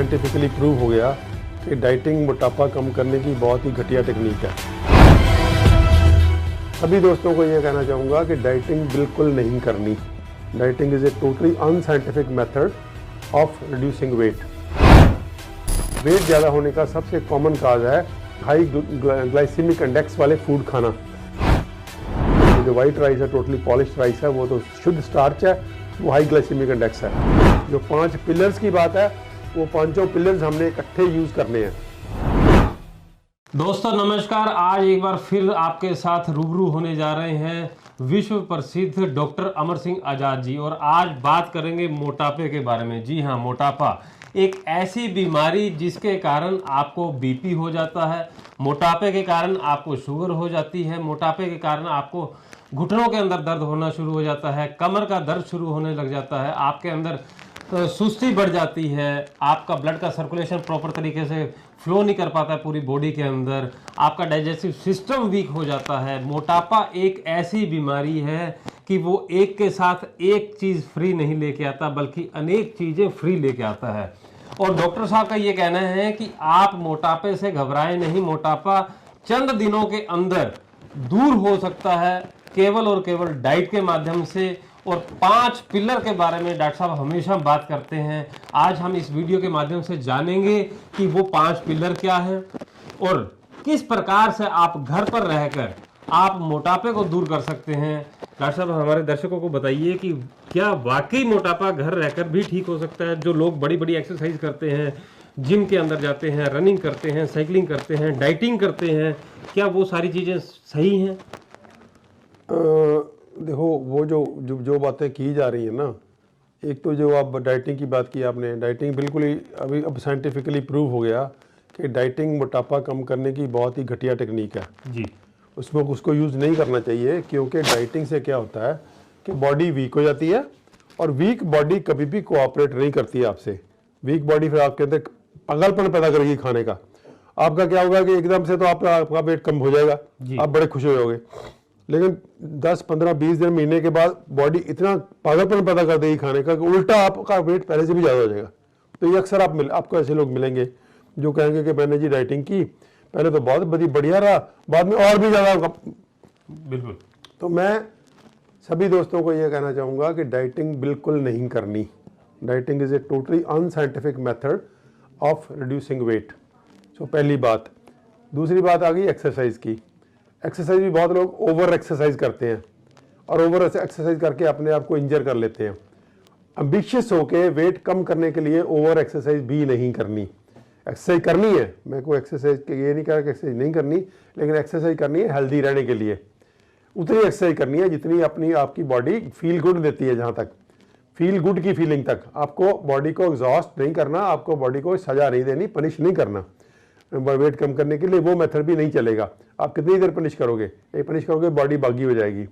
Scientifically prove हो गया कि डाइटिंग मोटापा कम करने की बहुत ही घटिया टेक्निक है। सभी दोस्तों को ये कहना चाहूँगा कि डाइटिंग बिल्कुल नहीं करनी। Dieting is a totally unscientific method of reducing weight. Weight ज़्यादा होने का सबसे कॉमन काज है हाई ग्लाइसेमिक इंडेक्स वाले फूड खाना। जो वाइट राइस है, टोटली पॉलिश्ड राइस है, वो तो शुद्ध स्टार्च है, वो हाई ग्लाइसेमिक इंडेक्स है। जो 5 पिलर्स की बात है, वो पांचों पिलर्स हमने इकट्ठे यूज करने हैं। दोस्तों नमस्कार, आज एक बार फिर आपके साथ रूबरू होने जा रहे हैं विश्व प्रसिद्ध डॉक्टर अमर सिंह आजाद जी, और आज बात करेंगे मोटापे के बारे में। जी हाँ, मोटापा एक ऐसी बीमारी जिसके कारण आपको बीपी हो जाता है, मोटापे के कारण आपको शुगर हो जाती है, मोटापे के कारण आपको घुटनों के अंदर दर्द होना शुरू हो जाता है, कमर का दर्द शुरू होने लग जाता है, आपके अंदर सुस्ती बढ़ जाती है, आपका ब्लड का सर्कुलेशन प्रॉपर तरीके से फ्लो नहीं कर पाता है पूरी बॉडी के अंदर, आपका डाइजेस्टिव सिस्टम वीक हो जाता है। मोटापा एक ऐसी बीमारी है कि वो एक के साथ एक चीज़ फ्री नहीं लेके आता, बल्कि अनेक चीज़ें फ्री लेके आता है। और डॉक्टर साहब का ये कहना है कि आप मोटापे से घबराएं नहीं, मोटापा चंद दिनों के अंदर दूर हो सकता है केवल और केवल डाइट के माध्यम से। और 5 पिलर के बारे में डॉक्टर साहब हमेशा बात करते हैं। आज हम इस वीडियो के माध्यम से जानेंगे कि वो 5 पिलर क्या हैं और किस प्रकार से आप घर पर रहकर आप मोटापे को दूर कर सकते हैं। डॉक्टर साहब हमारे दर्शकों को बताइए कि क्या वाकई मोटापा घर रहकर भी ठीक हो सकता है? जो लोग बड़ी बड़ी एक्सरसाइज करते हैं, जिम के अंदर जाते हैं, रनिंग करते हैं, साइकिलिंग करते हैं, डाइटिंग करते हैं, क्या वो सारी चीज़ें सही हैं? देखो, वो जो बातें की जा रही है ना, एक तो जो आप डाइटिंग की बात की आपने, डाइटिंग बिल्कुल ही अभी अब साइंटिफिकली प्रूव हो गया कि डाइटिंग मोटापा कम करने की बहुत ही घटिया टेक्निक है जी। उसको यूज़ नहीं करना चाहिए, क्योंकि डाइटिंग से क्या होता है कि बॉडी वीक हो जाती है, और वीक बॉडी कभी भी कोऑपरेट नहीं करती है आपसे। वीक बॉडी फिर आपके अंदर पागलपन पैदा करेगी खाने का। आपका क्या होगा कि एकदम से तो आपका वेट कम हो जाएगा, आप बड़े खुश हो जाओगे, लेकिन 10, 15, 20 दिन, महीने के बाद बॉडी इतना पागलपन पैदा कर देगी खाने का कि उल्टा आपका वेट पहले से भी ज़्यादा हो जाएगा। तो ये अक्सर आपको ऐसे लोग मिलेंगे जो कहेंगे कि मैंने जी डाइटिंग की, पहले तो बहुत बढ़िया रहा, बाद में और भी ज़्यादा। बिल्कुल। तो मैं सभी दोस्तों को ये कहना चाहूँगा कि डाइटिंग बिल्कुल नहीं करनी। Dieting is a totally unscientific method of reducing weight. So पहली बात। दूसरी बात आ गई एक्सरसाइज की। एक्सरसाइज भी बहुत लोग ओवर एक्सरसाइज करते हैं, और ओवर एक्सरसाइज करके अपने आप को इंजर कर लेते हैं। एम्बिशियस होके वेट कम करने के लिए ओवर एक्सरसाइज भी नहीं करनी। एक्सरसाइज करनी है, मैं कोई एक्सरसाइज ये नहीं कह रहा कि एक्सरसाइज नहीं करनी, लेकिन एक्सरसाइज करनी है हेल्दी रहने के लिए। उतनी एक्सरसाइज करनी है जितनी आपकी बॉडी फील गुड देती है, जहाँ तक फील गुड की फीलिंग तक। आपको बॉडी को एग्जॉस्ट नहीं करना, आपको बॉडी को सजा नहीं देनी, पनिश नहीं करना। वेट कम करने के लिए वो मेथड भी नहीं चलेगा। आप कितनी देर पनिश करोगे? पनिश करोगे बॉडी बागी हो जाएगी।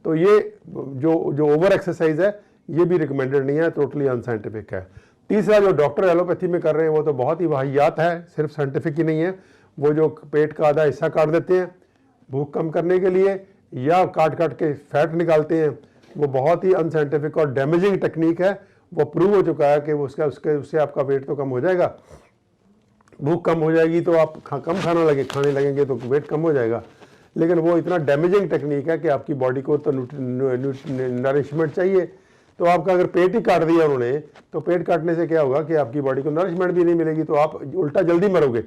तो ये जो ओवर एक्सरसाइज है, ये भी रिकमेंडेड नहीं है, टोटली अनसाइंटिफिक है। तीसरा, जो डॉक्टर एलोपैथी में कर रहे हैं वो तो बहुत ही वाहियात है, सिर्फ साइंटिफिक ही नहीं है। वो जो पेट का आधा हिस्सा काट देते हैं भूख कम करने के लिए, या काट के फैट निकालते हैं, वो बहुत ही अनसाइंटिफिक और डैमेजिंग टेक्निक है। वो प्रूव हो चुका है कि उससे आपका वेट तो कम हो जाएगा, भूख कम हो जाएगी, तो आप कम खाने लगेंगे तो वेट कम हो जाएगा, लेकिन वो इतना डैमेजिंग टेक्निक है कि आपकी बॉडी को तो नरिशमेंट चाहिए। तो आपका अगर पेट ही काट दिया उन्होंने, तो पेट काटने से क्या होगा कि आपकी बॉडी को नरिशमेंट भी नहीं मिलेगी, तो आप उल्टा जल्दी मरोगे।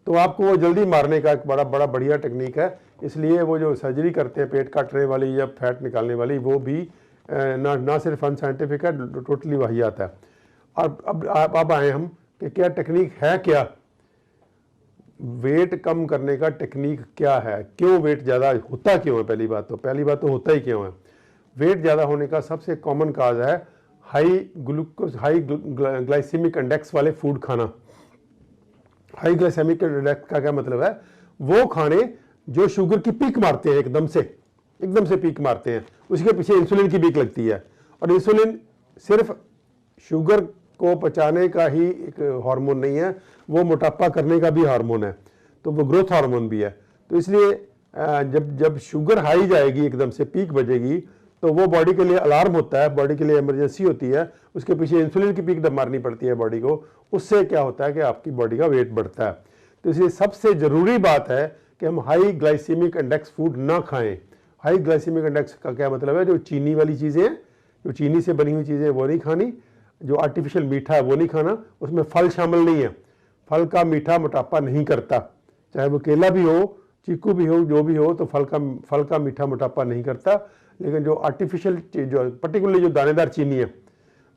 तो आपको वो जल्दी मारने का एक बड़ा बढ़िया टेक्निक है। इसलिए वो जो सर्जरी करते हैं पेट काटने वाली या फैट निकालने वाली, वो भी ना सिर्फ अनसाइंटिफिक है, टोटली वाहियात है। और अब आए हम कि क्या टेक्निक है, क्या वेट कम करने का टेक्निक क्या है, क्यों वेट ज़्यादा होता क्यों है? पहली बात तो होता ही क्यों है। वेट ज़्यादा होने का सबसे कॉमन काज है हाई ग्लाइसेमिक इंडेक्स वाले फूड खाना। हाई ग्लाइसेमिक इंडेक्स का क्या मतलब है? वो खाने जो शुगर की पीक मारते हैं, एकदम से पीक मारते हैं। उसके पीछे इंसुलिन की पीक लगती है, और इंसुलिन सिर्फ शुगर को पचाने का ही एक हार्मोन नहीं है, वो मोटापा करने का भी हार्मोन है, तो वो ग्रोथ हार्मोन भी है। तो इसलिए जब शुगर हाई जाएगी, एकदम से पीक बजेगी, तो वो बॉडी के लिए अलार्म होता है, बॉडी के लिए इमरजेंसी होती है, उसके पीछे इंसुलिन की पीक मारनी पड़ती है बॉडी को। उससे क्या होता है कि आपकी बॉडी का वेट बढ़ता है। तो इसलिए सबसे ज़रूरी बात है कि हम हाई ग्लाइसीमिक इंडेक्स फूड ना खाएं। हाई ग्लाइसीमिक इंडेक्स का क्या मतलब है? जो चीनी वाली चीज़ें हैं, जो चीनी से बनी हुई चीज़ें वो नहीं खानी, जो आर्टिफिशियल मीठा है वो नहीं खाना, उसमें फल शामिल नहीं है। फल का मीठा मोटापा नहीं करता, चाहे वो केला भी हो, चीकू भी हो, जो भी हो, तो फल का मीठा मोटापा नहीं करता। लेकिन जो आर्टिफिशियल जो पर्टिकुलरली जो दानेदार चीनी है,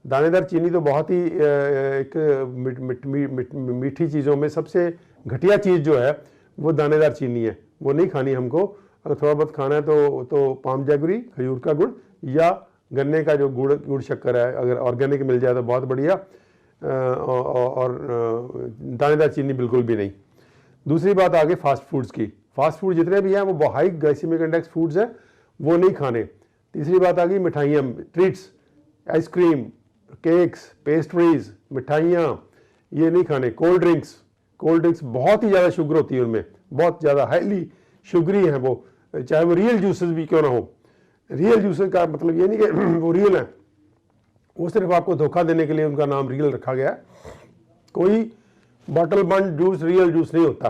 दानेदार चीनी तो बहुत ही एक मीठी चीज़ों में सबसे घटिया चीज़ जो है वो दानेदार चीनी है, वो नहीं खानी हमको। अगर थोड़ा बहुत खाना है तो पाम जैगरी, खजूर का गुड़ या गन्ने का जो गुड़ शक्कर है, अगर ऑर्गेनिक मिल जाए तो बहुत बढ़िया, और दानेदार चीनी बिल्कुल भी नहीं। दूसरी बात आगे फास्ट फूड्स की। फास्ट फूड जितने भी हैं वो हाई ग्लाइसेमिक इंडेक्स फूड्स हैं, वो नहीं खाने। तीसरी बात आ गई मिठाइयाँ, ट्रीट्स, आइसक्रीम, केक्स, पेस्ट्रीज, मिठाइयाँ, ये नहीं खाने। कोल्ड ड्रिंक्स बहुत ही ज़्यादा शुगर होती है उनमें, बहुत ज़्यादा हाईली शुगरी हैं वो, चाहे वो रियल जूसेस भी क्यों ना हो। रियल जूसेस का मतलब ये नहीं कि वो रियल है, वो सिर्फ आपको धोखा देने के लिए उनका नाम रियल रखा गया है। कोई बॉटल बंद जूस रियल जूस नहीं होता,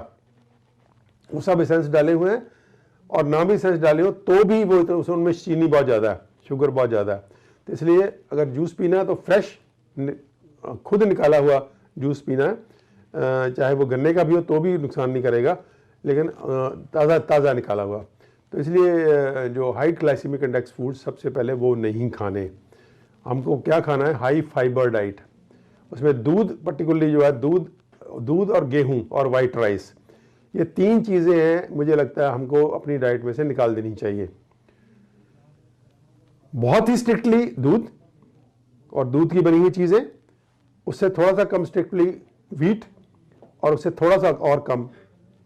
वो सब एसेंस डाले हुए हैं, और ना भी एसेंस डाले हो तो भी वो उनमें चीनी बहुत ज़्यादा है, शुगर बहुत ज़्यादा है। तो इसलिए अगर जूस पीना है तो फ्रेश खुद निकाला हुआ जूस पीना है, चाहे वो गन्ने का भी हो तो भी नुकसान नहीं करेगा, लेकिन ताज़ा निकाला हुआ। तो इसलिए जो हाई ग्लाइसेमिक इंडेक्स फूड सबसे पहले वो नहीं खाने। हमको क्या खाना है? High fibre diet. उसमें दूध, पर्टिकुलरली जो है दूध और गेहूं और वाइट राइस, ये 3 चीज़ें हैं मुझे लगता है हमको अपनी डाइट में से निकाल देनी चाहिए। बहुत ही स्ट्रिक्टली दूध और दूध की बनी हुई चीज़ें, उससे थोड़ा सा कम स्ट्रिक्टली व्हीट, और उससे थोड़ा सा और कम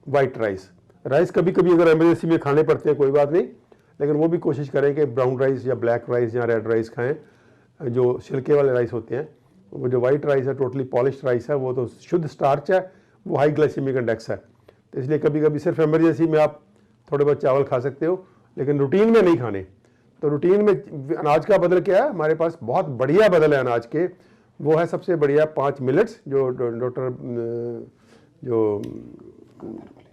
वाइट राइस कभी कभी अगर इमरजेंसी में खाने पड़ते हैं कोई बात नहीं, लेकिन वो भी कोशिश करें कि ब्राउन राइस या ब्लैक राइस या रेड राइस खाएं, जो छिलके वाले राइस होते हैं। वो जो वाइट राइस है, टोटली पॉलिश्ड राइस है, वो तो शुद्ध स्टार्च है, वो हाई ग्लाइसेमिक इंडेक्स है। तो इसलिए कभी कभी सिर्फ इमरजेंसी में आप थोड़े बहुत चावल खा सकते हो, लेकिन रूटीन में नहीं खाने। तो रूटीन में अनाज का बदल क्या है? हमारे पास बहुत बढ़िया बदल है अनाज के, वो है सबसे बढ़िया 5 मिलेट्स, जो डॉक्टर जो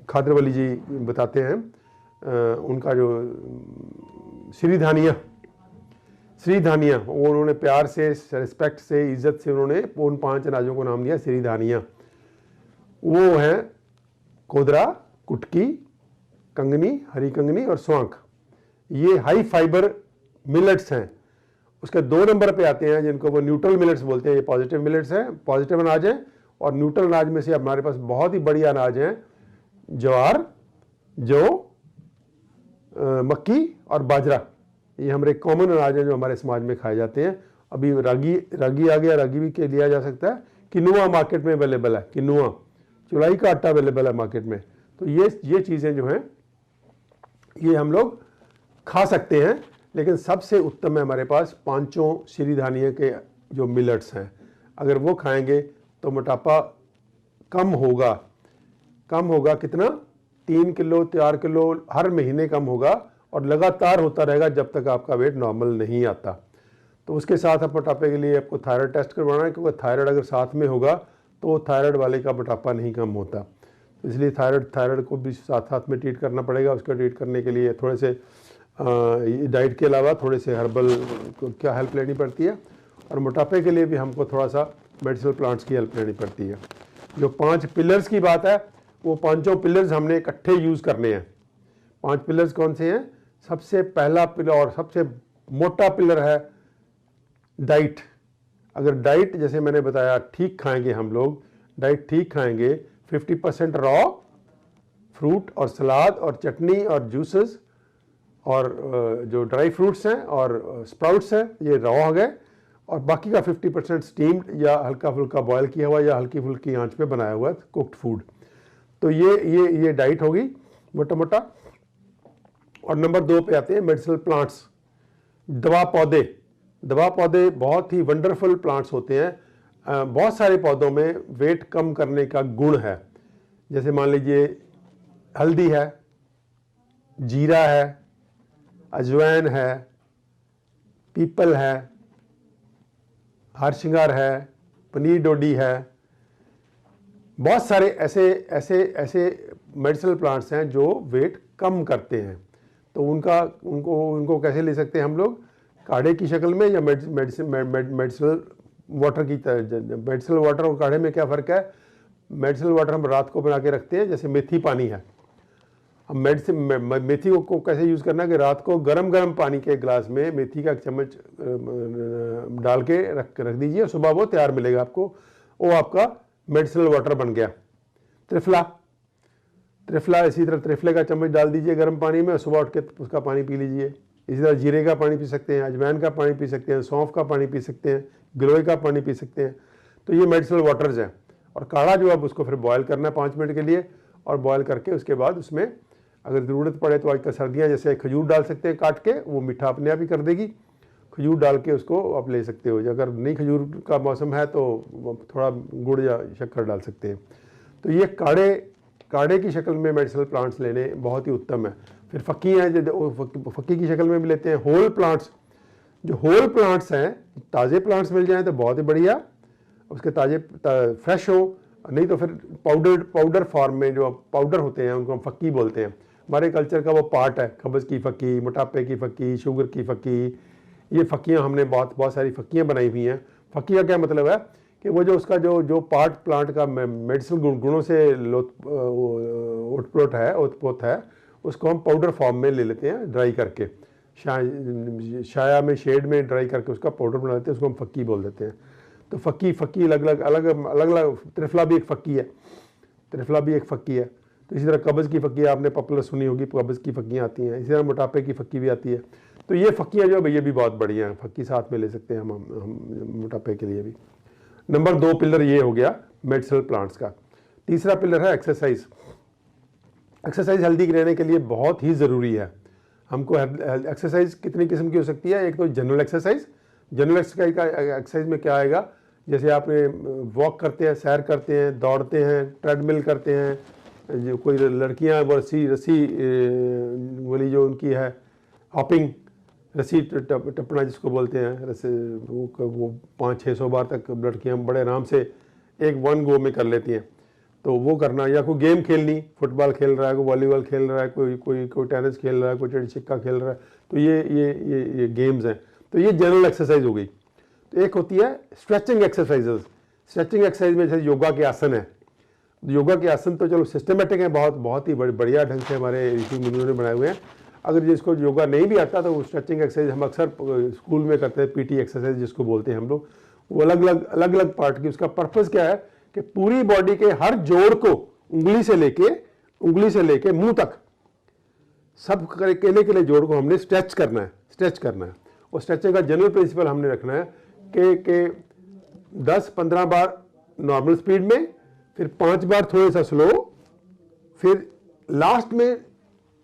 खादरवली जी बताते हैं, उनका जो श्रीधानिया, वो उन्होंने प्यार से, रिस्पेक्ट से, इज्जत से उन्होंने उन 5 अनाजों को नाम दिया श्रीधानिया। वो हैं कोदरा, कुटकी, कंगनी, हरी कंगनी और स्वांख। ये हाई फाइबर मिलेट्स हैं। उसके 2 नंबर पे आते हैं जिनको वो न्यूट्रल मिलेट्स बोलते हैं। ये पॉजिटिव मिलेट्स हैं, पॉजिटिव अनाज हैं। और न्यूट्रल अनाज में से हमारे पास बहुत ही बढ़िया अनाज हैं, ज्वार, जौ, मक्की और बाजरा। ये हमारे कॉमन अनाज हैं जो हमारे समाज में खाए जाते हैं। अभी रागी आ गया, रागी भी के लिया जा सकता है। किनुआ मार्केट में अवेलेबल है, किनुआ, चुलाई का आटा अवेलेबल है मार्केट में। तो ये चीज़ें जो हैं ये हम लोग खा सकते हैं, लेकिन सबसे उत्तम है हमारे पास 5 श्रीधानिया के जो मिलेट्स हैं। अगर वो खाएंगे तो मोटापा कम होगा कितना? 3 किलो 4 किलो हर महीने कम होगा, और लगातार होता रहेगा जब तक आपका वेट नॉर्मल नहीं आता। तो उसके साथ आप मोटापे के लिए आपको थायराइड टेस्ट करवाना है, क्योंकि थायराइड अगर साथ में होगा तो थायराइड वाले का मोटापा नहीं कम होता। तो इसलिए थायराइड को भी साथ में ट्रीट करना पड़ेगा। उसको ट्रीट करने के लिए थोड़े से डाइट के अलावा थोड़े से हर्बल क्या हेल्प लेनी पड़ती है, और मोटापे के लिए भी हमको थोड़ा सा मेडिसिनल प्लांट्स की हेल्प लेनी पड़ती है। जो 5 पिलर्स की बात है, वो 5 पिलर्स हमने इकट्ठे यूज़ करने हैं। 5 पिलर्स कौन से हैं? सबसे पहला पिलर और सबसे मोटा पिलर है डाइट। अगर डाइट जैसे मैंने बताया ठीक खाएंगे, हम लोग डाइट ठीक खाएंगे, 50% रॉ फ्रूट और सलाद और चटनी और जूसेस और जो ड्राई फ्रूट्स हैं और स्प्राउट्स हैं, ये रॉ हो गए, और बाकी का 50% स्टीम्ड या हल्का फुल्का बॉयल किया हुआ या हल्की फुल्की आंच पे बनाया हुआ कुक्ड फूड। तो ये डाइट होगी मोटा मोटा। और नंबर 2 पे आते हैं मेडिसिनल प्लांट्स, दवा पौधे बहुत ही वंडरफुल प्लांट्स होते हैं। बहुत सारे पौधों में वेट कम करने का गुण है। जैसे मान लीजिए हल्दी है, जीरा है, अजवाइन है, पीपल है, हरसिंगार है, पनीर डोडी है, बहुत सारे ऐसे मेडिसिनल प्लांट्स हैं जो वेट कम करते हैं। तो उनको कैसे ले सकते हैं हम लोग, काढ़े की शक्ल में या मेडिसिनल वाटर की तरह। मेडिसिनल वाटर और काढ़े में क्या फ़र्क है, मेडिसिनल वाटर हम रात को बना के रखते हैं, जैसे मेथी पानी है। हम मेथी को कैसे यूज़ करना है कि रात को गरम पानी के गिलास में मेथी का एक चम्मच डाल के रख दीजिए और सुबह वो तैयार मिलेगा आपको, वो आपका मेडिसिनल वाटर बन गया। त्रिफला इसी तरह त्रिफले का चम्मच डाल दीजिए गर्म पानी में, सुबह उठ के उसका पानी पी लीजिए। इसी तरह जीरे का पानी पी सकते हैं, अजवाइन का पानी पी सकते हैं, सौंफ का पानी पी सकते हैं, गिलोय का पानी पी सकते हैं। तो ये मेडिसिनल वाटर्स हैं। और काढ़ा जो अब उसको फिर बॉयल करना है 5 मिनट के लिए, और बॉयल करके उसके बाद उसमें अगर ज़रूरत पड़े तो आजकल सर्दियाँ जैसे खजूर डाल सकते हैं काट के, वो मीठा अपने आप ही कर देगी। खजूर डाल के उसको आप ले सकते हो। अगर नहीं खजूर का मौसम है तो थोड़ा गुड़ या शक्कर डाल सकते हैं। तो ये काढ़े की शक्ल में मेडिसिनल प्लांट्स लेने बहुत ही उत्तम है। फिर फक्की हैं, जो फक्की की शक्ल में भी लेते हैं। होल प्लांट्स, जो होल प्लांट्स हैं, ताज़े प्लांट्स मिल जाएँ तो बहुत ही बढ़िया, उसके ताज़े फ्रेश हो, नहीं तो फिर पाउडर फॉर्म में जो पाउडर होते हैं उनको हम फक्की बोलते हैं। हमारे कल्चर का वो पार्ट है, कब्ज़ की फक्की, मोटापे की फक्की, शुगर की फक्की। ये फक्कियाँ हमने बहुत सारी फक्कियाँ बनाई हुई हैं। फक्की का क्या मतलब है कि वो जो उसका जो पार्ट प्लांट का मेडिसिनल गुणों से ओतप्रोत है, उसको हम पाउडर फॉर्म में ले लेते हैं, ड्राई करके छाया में, शेड में ड्राई करके उसका पाउडर बना लेते हैं, उसको हम फक्की बोल देते हैं। तो फक्की अलग त्रिफला भी एक फक्की है। तो इसी तरह कब्ज़ की फक्की आपने पॉपुलर सुनी होगी, कब्ज़ की फक्कियाँ आती हैं। इसी तरह मोटापे की फक्की भी आती है। तो ये फक्कियाँ जो है ये भी बहुत बढ़िया हैं, फक्की साथ में ले सकते हैं हम मोटापे के लिए भी। नंबर 2 पिलर ये हो गया मेडिसिनल प्लांट्स का। तीसरा पिलर है एक्सरसाइज। एक्सरसाइज हेल्दी रहने के लिए बहुत ही ज़रूरी है। हमको एक्सरसाइज कितनी किस्म की हो सकती है। एक तो जनरल एक्सरसाइज में क्या आएगा, जैसे आपने वॉक करते हैं, सैर करते हैं, दौड़ते हैं, ट्रेडमिल करते हैं, जो कोई लड़कियां वो रस्सी वाली जो उनकी है हॉपिंग, रस्सी टपना जिसको बोलते हैं, वो 500-600 बार तक लड़कियां बड़े आराम से वन गो में कर लेती हैं। तो वो करना, या कोई गेम खेलनी, फुटबॉल खेल रहा है, कोई वॉलीबॉल खेल रहा है, कोई टेनिस खेल रहा है, कोई चिड़ी छिक्का खेल रहा है, तो ये गेम्स हैं। तो ये जनरल एक्सरसाइज हो गई। तो एक होती है स्ट्रेचिंग एक्सरसाइजेज। स्ट्रेचिंग एक्सरसाइज में जैसे योगा के आसन है। योगा के आसन तो चलो सिस्टमेटिक है, बहुत ही बढ़िया ढंग से हमारे ऋषि मुनियों ने बनाए हुए हैं। अगर जिसको योगा नहीं भी आता तो वो स्ट्रेचिंग एक्सरसाइज हम अक्सर स्कूल में करते हैं, पीटी एक्सरसाइज जिसको बोलते हैं हम लोग। वो अलग अलग पार्ट की, उसका पर्पज़ क्या है कि पूरी बॉडी के हर जोड़ को उंगली से लेके मुंह तक सब केले जोड़ को हमने स्ट्रेच करना है। और स्ट्रेचिंग का जनरल प्रिंसिपल हमने रखना है कि 10-15 बार नॉर्मल स्पीड में, फिर 5 बार थोड़ा सा स्लो, फिर लास्ट में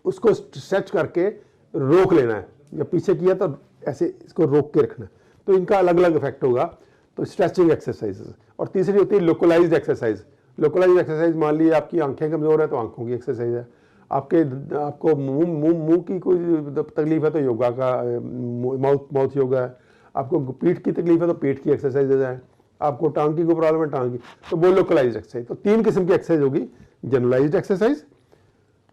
उसको स्ट्रेच करके रोक लेना है। या पीछे किया तो ऐसे इसको रोक के रखना है। तो इनका अलग अलग इफेक्ट होगा। तो स्ट्रेचिंग एक्सरसाइजेस। और तीसरी होती है लोकलाइज्ड एक्सरसाइज। लोकलाइज्ड एक्सरसाइज, मान लीजिए आपकी आंखें कमज़ोर है तो आंखों की एक्सरसाइज है। आपको मुंह की कोई तकलीफ है तो योगा का माउथ योगा है। आपको पीठ की तकलीफ है तो पीठ की एक्सरसाइजेज है। आपको टांग की कोई प्रॉब्लम है टांग की, तो वो लोकलाइज्ड एक्सरसाइज। तो 3 किस्म की एक्सरसाइज होगी, जनरलाइज्ड एक्सरसाइज,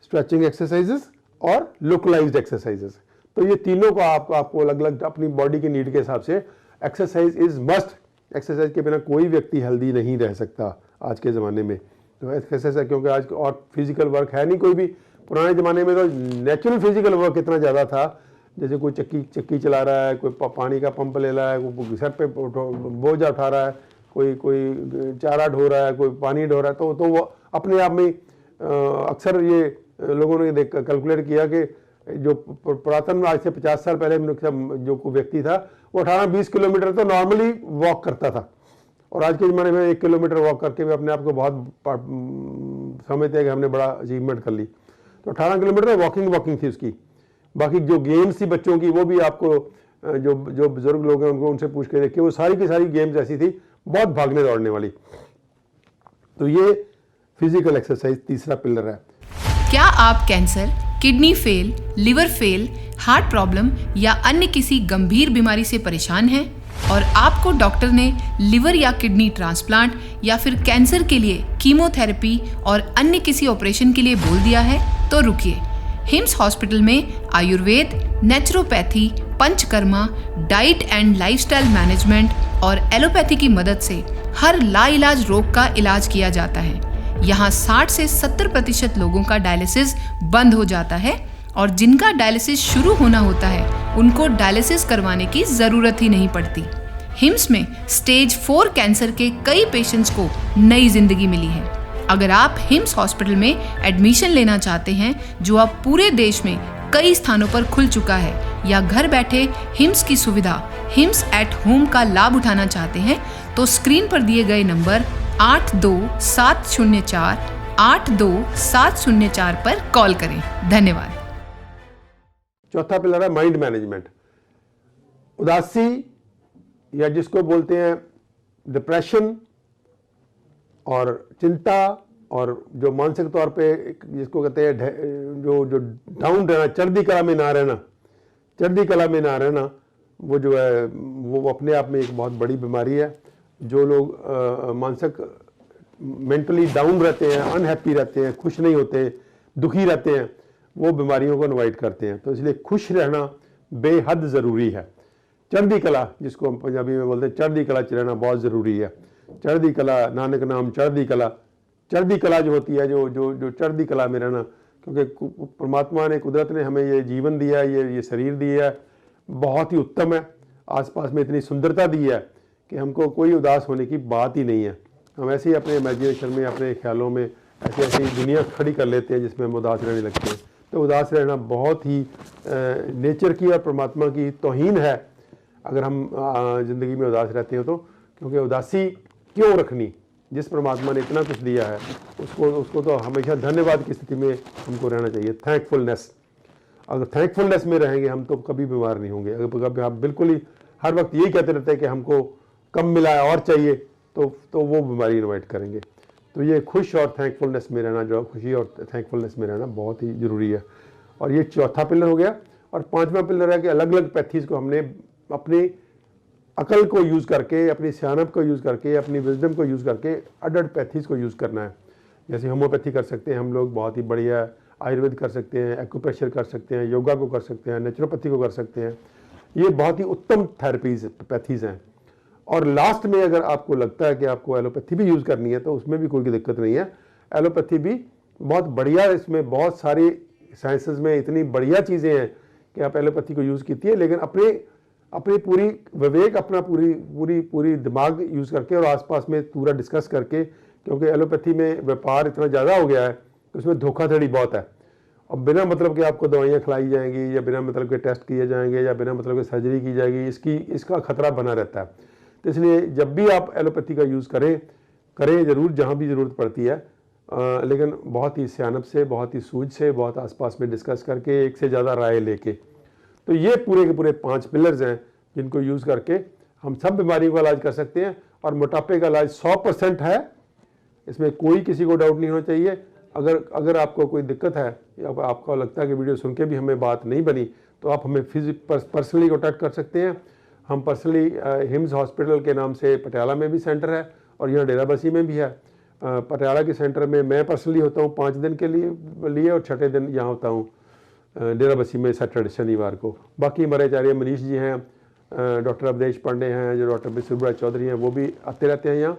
स्ट्रेचिंग एक्सरसाइजेस और लोकलाइज्ड एक्सरसाइजेस। तो ये तीनों को आपको अलग अलग अपनी बॉडी की नीड के हिसाब से, एक्सरसाइज इज मस्ट। एक्सरसाइज के बिना कोई व्यक्ति हेल्दी नहीं रह सकता आज के ज़माने में। तो एक्सरसाइज, क्योंकि आज और फिजिकल वर्क है नहीं कोई भी। पुराने ज़माने में तो नेचुरल फिजिकल वर्क इतना ज़्यादा था, जैसे कोई चक्की चला रहा है, कोई पानी का पंप ले रहा है, कोई सर पे बोझा उठा रहा है, कोई चारा ढो रहा है, कोई पानी ढो रहा है, तो वो अपने आप में अक्सर ये लोगों ने कैलकुलेट किया कि जो पुरातन आज से 50 साल पहले जो कोई व्यक्ति था वो 18-20 किलोमीटर तो नॉर्मली वॉक करता था। और आज के ज़माने में 1 किलोमीटर वॉक करके भी अपने आप को बहुत समझते हैं कि हमने बड़ा अचीवमेंट कर ली। तो 18 किलोमीटर वॉकिंग थी उसकी। बाकी जो गेम्स थी बच्चों की, वो भी आपको जो बुजुर्ग लोग हैं उनको उनसे पूछ के देखिए, वो सारी की सारी गेम्स ऐसी थी, बहुत भागने दौड़ने वाली। तो ये फिजिकल एक्सरसाइज तीसरा पिलर है। क्या आप cancer, kidney fail, liver fail, heart problem या अन्य किसी गंभीर बीमारी से परेशान हैं और आपको डॉक्टर ने लिवर या किडनी ट्रांसप्लांट या फिर कैंसर के लिए कीमोथेरेपी और अन्य किसी ऑपरेशन के लिए बोल दिया है, तो रुकिए। हिम्स हॉस्पिटल में Ayurveda, naturopathy, panchakarma, diet and lifestyle management और एलोपैथी की मदद से हर लाइलाज रोग का इलाज किया जाता है। यहाँ 60 से 70% लोगों का डायलिसिस बंद हो जाता है और जिनका डायलिसिस शुरू होना होता है उनको डायलिसिस करवाने की जरूरत ही नहीं पड़ती। हिम्स में स्टेज 4 कैंसर के कई पेशेंट्स को नई जिंदगी मिली है। अगर आप हिम्स हॉस्पिटल में एडमिशन लेना चाहते हैं, जो अब पूरे देश में कई स्थानों पर खुल चुका है, या घर बैठे हिम्स की सुविधा हिम्स एट होम का लाभ उठाना चाहते हैं, तो स्क्रीन पर दिए गए नंबर 8270482704 पर कॉल करें। धन्यवाद। चौथा पिलर है माइंड मैनेजमेंट। उदासी या जिसको बोलते हैं डिप्रेशन और चिंता, और जो मानसिक तौर पे जिसको कहते हैं जो डाउन रहना, चढ़ती कला में ना रहना, वो जो है वो अपने आप में एक बहुत बड़ी बीमारी है। जो लोग मानसिक मेंटली डाउन रहते हैं, अनहैप्पी रहते हैं, खुश नहीं होते, दुखी रहते हैं, वो बीमारियों को इनवाइट करते हैं। तो इसलिए खुश रहना बेहद ज़रूरी है। चढ़ती कला, जिसको हम पंजाबी में बोलते हैं, चढ़ती कला च रहना बहुत ज़रूरी है। चढ़ती कला, नानक नाम चढ़ती कला। चढ़ती कला जो होती है, जो चढ़ती कला में रहना, क्योंकि परमात्मा ने, कुदरत ने हमें ये जीवन दिया है, ये शरीर दिया है, बहुत ही उत्तम है। आसपास में इतनी सुंदरता दी है कि हमको कोई उदास होने की बात ही नहीं है। हम ऐसे ही अपने इमेजिनेशन में, अपने ख्यालों में ऐसी दुनिया खड़ी कर लेते हैं जिसमें हम उदास रहने लगते हैं। तो उदास रहना बहुत ही नेचर की और परमात्मा की तौहीन है अगर हम ज़िंदगी में उदास रहते हो तो। क्योंकि उदासी क्यों रखनी, जिस परमात्मा ने इतना कुछ दिया है उसको तो हमेशा धन्यवाद की स्थिति में हमको रहना चाहिए। थैंकफुलनेस, अगर थैंकफुलनेस में रहेंगे हम तो कभी बीमार नहीं होंगे। अगर कभी आप बिल्कुल ही हर वक्त यही कहते रहते हैं कि हमको कम मिला है और चाहिए, तो वो बीमारी इन्वाइट करेंगे। तो ये खुश और थैंकफुलनेस में रहना, जो खुशी और थैंकफुलनेस में रहना बहुत ही ज़रूरी है। और ये चौथा पिलर हो गया। और पांचवा पिलर है कि अलग अलग पैथीज़ को हमने अपनी अकल को यूज़ करके, अपनी सियानत को यूज़ करके, अपनी विजडम को यूज़ करके अडल्ट पैथीज़ को यूज़ करना है। जैसे होम्योपैथी कर सकते हैं हम लोग, बहुत ही बढ़िया। आयुर्वेद कर सकते हैं, एक्यूप्रेशर कर सकते हैं, योगा को कर सकते हैं, नेचुरोपैथी को कर सकते हैं। ये बहुत ही उत्तम थेरेपीज़, पैथीज़ हैं। और लास्ट में अगर आपको लगता है कि आपको एलोपैथी भी यूज़ करनी है तो उसमें भी कोई दिक्कत नहीं है। एलोपैथी भी बहुत बढ़िया, इसमें बहुत सारी साइंसेस में इतनी बढ़िया चीज़ें हैं कि आप एलोपैथी को यूज़ कीजिए, लेकिन अपनी पूरी विवेक, अपना पूरी दिमाग यूज़ करके और आसपास में पूरा डिस्कस करके। क्योंकि एलोपैथी में व्यापार इतना ज़्यादा हो गया है कि उसमें धोखाधड़ी बहुत है। और बिना मतलब के आपको दवाइयाँ खिलाई जाएंगी, या बिना मतलब के टेस्ट किए जाएंगे, या बिना मतलब के सर्जरी की जाएगी, इसका खतरा बना रहता है। तो इसलिए जब भी आप एलोपैथी का यूज़ करें ज़रूर, जहाँ भी ज़रूरत पड़ती है, लेकिन बहुत ही सियानत से, बहुत ही सूझ से, बहुत आसपास में डिस्कस करके, एक से ज़्यादा राय लेके। तो ये पूरे के पूरे 5 पिलर्स हैं जिनको यूज़ करके हम सब बीमारियों का इलाज कर सकते हैं। और मोटापे का इलाज 100% है, इसमें कोई किसी को डाउट नहीं होना चाहिए। अगर आपको कोई दिक्कत है, या आपको लगता है कि वीडियो सुन के भी हमें बात नहीं बनी, तो आप हमें पर्सनली कॉन्टैक्ट कर सकते हैं। हम पर्सनली हिम्स हॉस्पिटल के नाम से पटियाला में भी सेंटर है और यहाँ डेराबस्सी में भी है। पटियाला के सेंटर में मैं पर्सनली होता हूँ 5 दिन के लिए और 6ठे दिन यहाँ होता हूँ डेराबस्सी में, सैटरडे शनिवार को। बाकी हमारे आचार्य मनीष जी हैं, डॉक्टर अवधेश पांडे हैं, जो डॉक्टर बिशुभराज चौधरी हैं, वो भी आते रहते हैं यहाँ,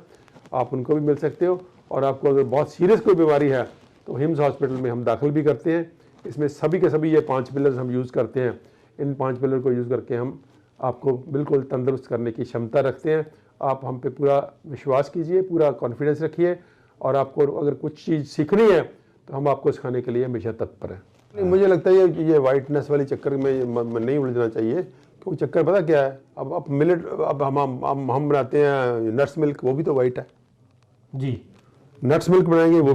आप उनको भी मिल सकते हो। और आपको अगर बहुत सीरियस कोई बीमारी है तो हिम्स हॉस्पिटल में हम दाखिल भी करते हैं। इसमें सभी के सभी ये 5 पिलर्स हम यूज़ करते हैं। इन 5 पिलर को यूज़ करके हम आपको बिल्कुल तंदुरुस्त करने की क्षमता रखते हैं। आप हम पे पूरा विश्वास कीजिए, पूरा कॉन्फिडेंस रखिए, और आपको अगर कुछ चीज़ सीखनी है तो हम आपको सिखाने के लिए हमेशा तत्पर हैं। मुझे लगता है ये वाइटनेस वाली चक्कर में नहीं उलझना चाहिए। क्योंकि चक्कर पता क्या है, अब मिलेट, अब हम बनाते हैं नट्स मिल्क, वो भी तो वाइट है जी। नट्स मिल्क बनाएंगे, वो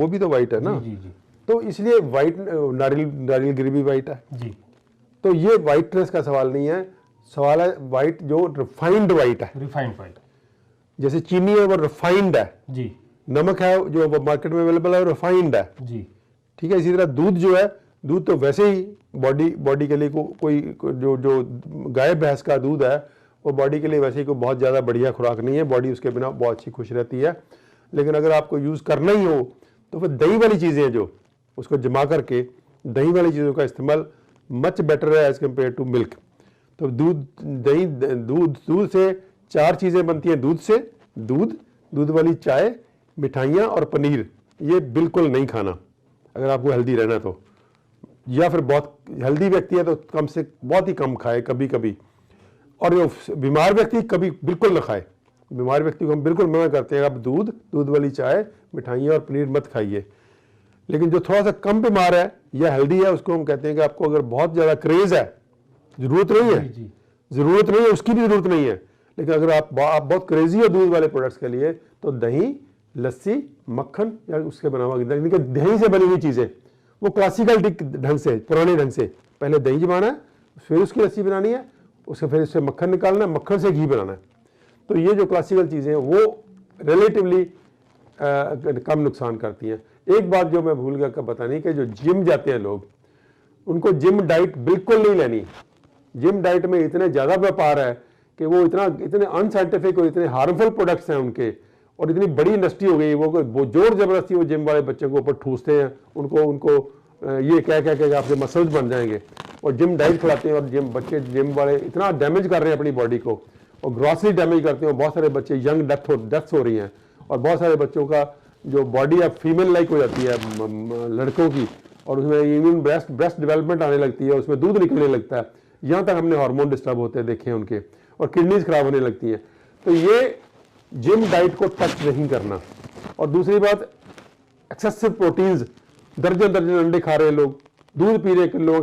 भी तो वाइट है ना। जी, जी। तो इसलिए वाइट नारियल गिरी भी वाइट है जी। तो ये वाइटनेस का सवाल नहीं है, सवाल है वाइट जो रिफाइंड वाइट है। रिफाइंड वाइट, जैसे चीनी है वो रिफाइंड है जी। नमक है जो मार्केट में अवेलेबल है वो रिफाइंड है जी। ठीक है। इसी तरह दूध जो है दूध तो वैसे ही बॉडी के लिए कोई जो गाय भैंस का दूध है वो बॉडी के लिए वैसे ही कोई बहुत ज़्यादा बढ़िया खुराक नहीं है, बॉडी उसके बिना बहुत अच्छी खुश रहती है। लेकिन अगर आपको यूज़ करना ही हो तो फिर दही वाली चीज़ें जो उसको जमा करके दही वाली चीज़ों का इस्तेमाल मच बेटर है एज़ कम्पेयर टू मिल्क। तो दूध से 4 चीज़ें बनती हैं, दूध से दूध वाली चाय, मिठाइयाँ और पनीर, ये बिल्कुल नहीं खाना अगर आपको हेल्दी रहना तो, या फिर बहुत हेल्दी व्यक्ति है तो कम से बहुत ही कम खाए कभी कभी। और जो बीमार व्यक्ति कभी बिल्कुल ना खाए, बीमार व्यक्ति को हम बिल्कुल मना करते हैं आप दूध वाली चाय, मिठाइयाँ और पनीर मत खाइए। लेकिन जो थोड़ा सा कम बीमार है या हेल्दी है उसको हम कहते हैं कि आपको अगर बहुत ज़्यादा क्रेज़ है, ज़रूरत नहीं है उसकी भी ज़रूरत नहीं है, लेकिन अगर आप बहुत क्रेजी हो दूध वाले प्रोडक्ट्स के लिए तो दही, लस्सी, मक्खन या उसके बना हुआ दही से बनी हुई चीज़ें, वो क्लासिकल ढंग से, पुराने ढंग से, पहले दही जमाना है, फिर उसकी लस्सी बनानी है, उसके फिर उससे मक्खन निकालना है, मक्खन से घी बनाना है। तो ये जो क्लासिकल चीज़ें हैं वो रिलेटिवली कम नुकसान करती हैं। एक बात जो मैं भूल गया का बतानी कि जो जिम जाते हैं लोग, उनको जिम डाइट बिल्कुल नहीं लेनी। जिम डाइट में इतने ज़्यादा व्यापार है कि वो इतने अनसाइंटिफिक और इतने हार्मफुल प्रोडक्ट्स हैं उनके, और इतनी बड़ी इंडस्ट्री हो गई वो जोर जबरदस्ती वो जिम वाले बच्चों के ऊपर ठूसते हैं, उनको ये कह आपके मसल्स बन जाएंगे, और जिम डाइट खिलाते हैं। और जिम वाले इतना डैमेज कर रहे हैं अपनी बॉडी को, और ग्रॉसली डैमेज करते हैं। बहुत सारे बच्चे यंग डेथ्स हो रही हैं, और बहुत सारे बच्चों का जो बॉडी अब फीमेल लाइक हो जाती है लड़कों की, और उसमें इम्यून ब्रेस्ट डेवलपमेंट आने लगती है, उसमें दूध निकलने लगता है, यहाँ तक हमने हार्मोन डिस्टर्ब होते देखे हैं उनके, और किडनीज खराब होने लगती हैं। तो ये जिम डाइट को टच नहीं करना। और दूसरी बात, एक्सेसिव प्रोटीन्स, दर्जन अंडे खा रहे लोग, दूध पी रहे किलो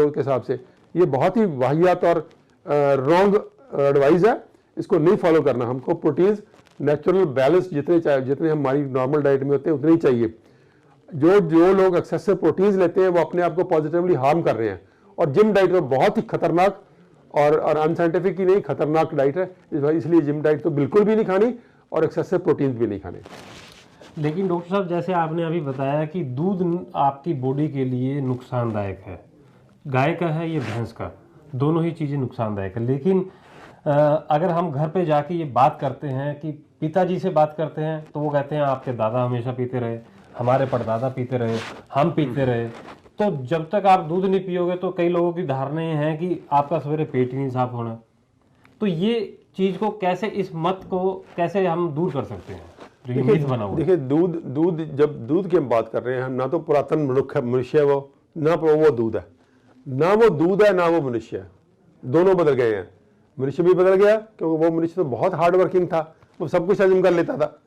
के हिसाब से, ये बहुत ही वाहियात और रॉन्ग एडवाइस है, इसको नहीं फॉलो करना। हमको प्रोटीन्स नेचुरल बैलेंस जितने हमारी नॉर्मल डाइट में होते हैं उतने ही चाहिए। जो लोग एक्सेसिव प्रोटीन्स लेते हैं वो अपने आप को पॉजिटिवली हार्म कर रहे हैं, और जिम डाइट में बहुत ही खतरनाक और अनसाइंटिफिक ही नहीं, खतरनाक डाइट है, इसलिए जिम डाइट तो बिल्कुल भी नहीं खानी और एक्सेसिव प्रोटीन्स भी नहीं खाने। लेकिन डॉक्टर साहब, जैसे आपने अभी बताया कि दूध आपकी बॉडी के लिए नुकसानदायक है, गाय का है ये भैंस का, दोनों ही चीज़ें नुकसानदायक है। लेकिन अगर हम घर पे जाके ये बात करते हैं कि पिताजी से बात करते हैं तो वो कहते हैं आपके दादा हमेशा पीते रहे, हमारे परदादा पीते रहे, हम पीते रहे, तो जब तक आप दूध नहीं पियोगे तो कई लोगों की धारणाएं हैं कि आपका सवेरे पेट ही नहीं साफ होना। तो ये चीज़ को कैसे, इस मत को कैसे हम दूर कर सकते हैं जो ये मिथ बना हुआ? देखिए जब दूध की हम बात कर रहे हैं, ना तो पुरातन मनुष्य है वो, ना वो दूध है, ना वो मनुष्य है, दोनों बदल गए हैं। मनुष्य भी बदल गया क्योंकि वो मनुष्य तो बहुत हार्ड वर्किंग था, वो सब कुछ हजम कर लेता था।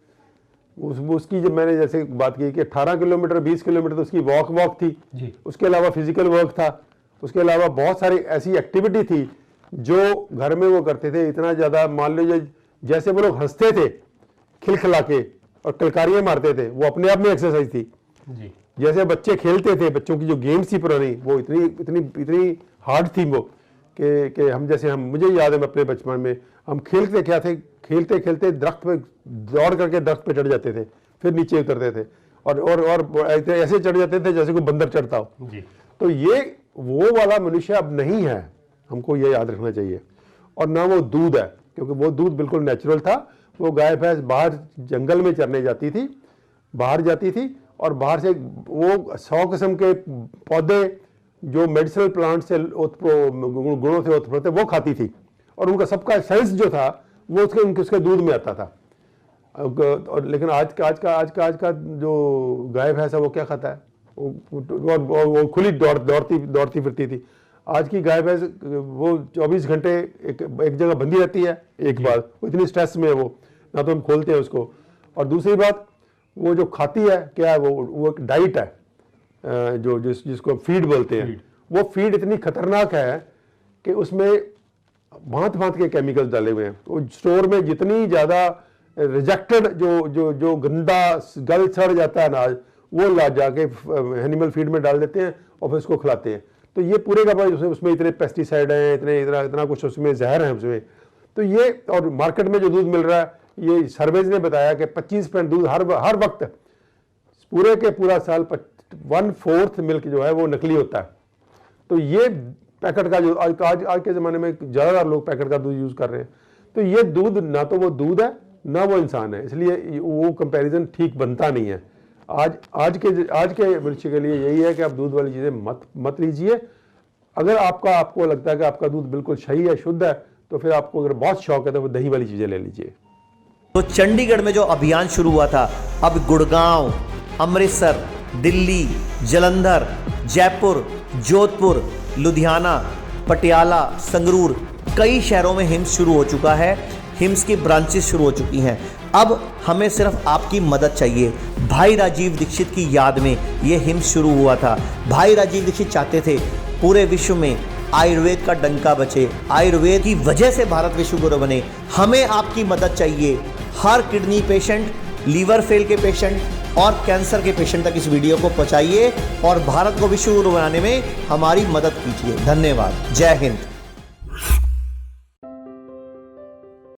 उसकी जब मैंने जैसे बात की कि 18 किलोमीटर 20 किलोमीटर तो उसकी वॉक थी जी। उसके अलावा फिजिकल वर्क था, उसके अलावा बहुत सारी ऐसी एक्टिविटी थी जो घर में वो करते थे। इतना ज़्यादा, मान लीजिए जैसे वो लोग हंसते थे खिलखिला के और किलकारियाँ मारते थे, वो अपने आप में एक्सरसाइज थी जी। जैसे बच्चे खेलते थे, बच्चों की जो गेम्स थी पुरानी, वो इतनी हार्ड थी वो कि हम जैसे मुझे याद है अपने बचपन में हम खेलते दरख्त पे दौड़ करके दरख्त पे चढ़ जाते थे, फिर नीचे उतरते थे और ऐसे चढ़ जाते थे जैसे कोई बंदर चढ़ता हो जी। तो ये वो वाला मनुष्य अब नहीं है, हमको ये याद रखना चाहिए। और ना वो दूध है, क्योंकि वो दूध बिल्कुल नेचुरल था। वो गाय भैंस बाहर जंगल में चरने जाती थी और बाहर से वो 100 किस्म के पौधे जो मेडिसिनल प्लांट से गुणों से उत्पन्न थे वो खाती थी, और उनका सबका सेंस जो था वो उसके दूध में आता था। और लेकिन आज का जो गाय भैंस है वो क्या खाता है, वो खुली दौड़ती फिरती थी। आज की गाय भैंस वो 24 घंटे एक जगह बंधी रहती है। एक बात, वो इतनी स्ट्रेस में है, वो ना तो हम खोलते हैं उसको। और दूसरी बात, वो जो खाती है क्या है, वो एक डाइट है जिसको फीड बोलते हैं। वो फीड इतनी खतरनाक है कि उसमें भांत के केमिकल्स डाले हुए हैं। वो स्टोर में जितनी ज़्यादा रिजेक्टेड जो गंदा गल सड़ जाता है अनाज, वो ला जाके एनिमल फीड में डाल देते हैं और फिर उसको खिलाते हैं। तो ये पूरे का उसमें इतने पेस्टिसाइड हैं, इतना कुछ उसमें जहर है उसमें। तो ये, और मार्केट में जो दूध मिल रहा है, ये सर्वेज ने बताया कि 25% दूध हर वक्त पूरा साल 1/4 मिल्क जो है वो नकली होता है। तो ये पैकेट का जो आज के ज़माने में ज़्यादातर लोग पैकेट का दूध यूज़ कर रहे हैं, तो ये दूध ना तो वो दूध है ना वो इंसान है, इसलिए वो कंपैरिजन ठीक बनता नहीं है। आज के बच्चे के लिए यही है कि आप दूध वाली चीज़ें मत लीजिए। अगर आपको लगता है कि आपका दूध बिल्कुल सही है, शुद्ध है, तो फिर आपको अगर बहुत शौक है तो वो दही वाली चीज़ें ले लीजिए। तो चंडीगढ़ में जो अभियान शुरू हुआ था, अब गुड़गांव, अमृतसर, दिल्ली, जालंधर, जयपुर, जोधपुर, लुधियाना, पटियाला, संगरूर, कई शहरों में हिम्स शुरू हो चुका है। हिम्स की ब्रांचेस शुरू हो चुकी हैं। अब हमें सिर्फ आपकी मदद चाहिए। भाई राजीव दीक्षित की याद में ये हिम्स शुरू हुआ था। भाई राजीव दीक्षित चाहते थे पूरे विश्व में आयुर्वेद का डंका बचे, आयुर्वेद की वजह से भारत विश्व गुरु बने। हमें आपकी मदद चाहिए। हर किडनी पेशेंट, लीवर फेल के पेशेंट और कैंसर के पेशेंट तक इस वीडियो को पहुंचाइए और भारत को विश्व गुरु बनाने में हमारी मदद कीजिए। धन्यवाद। जय हिंद।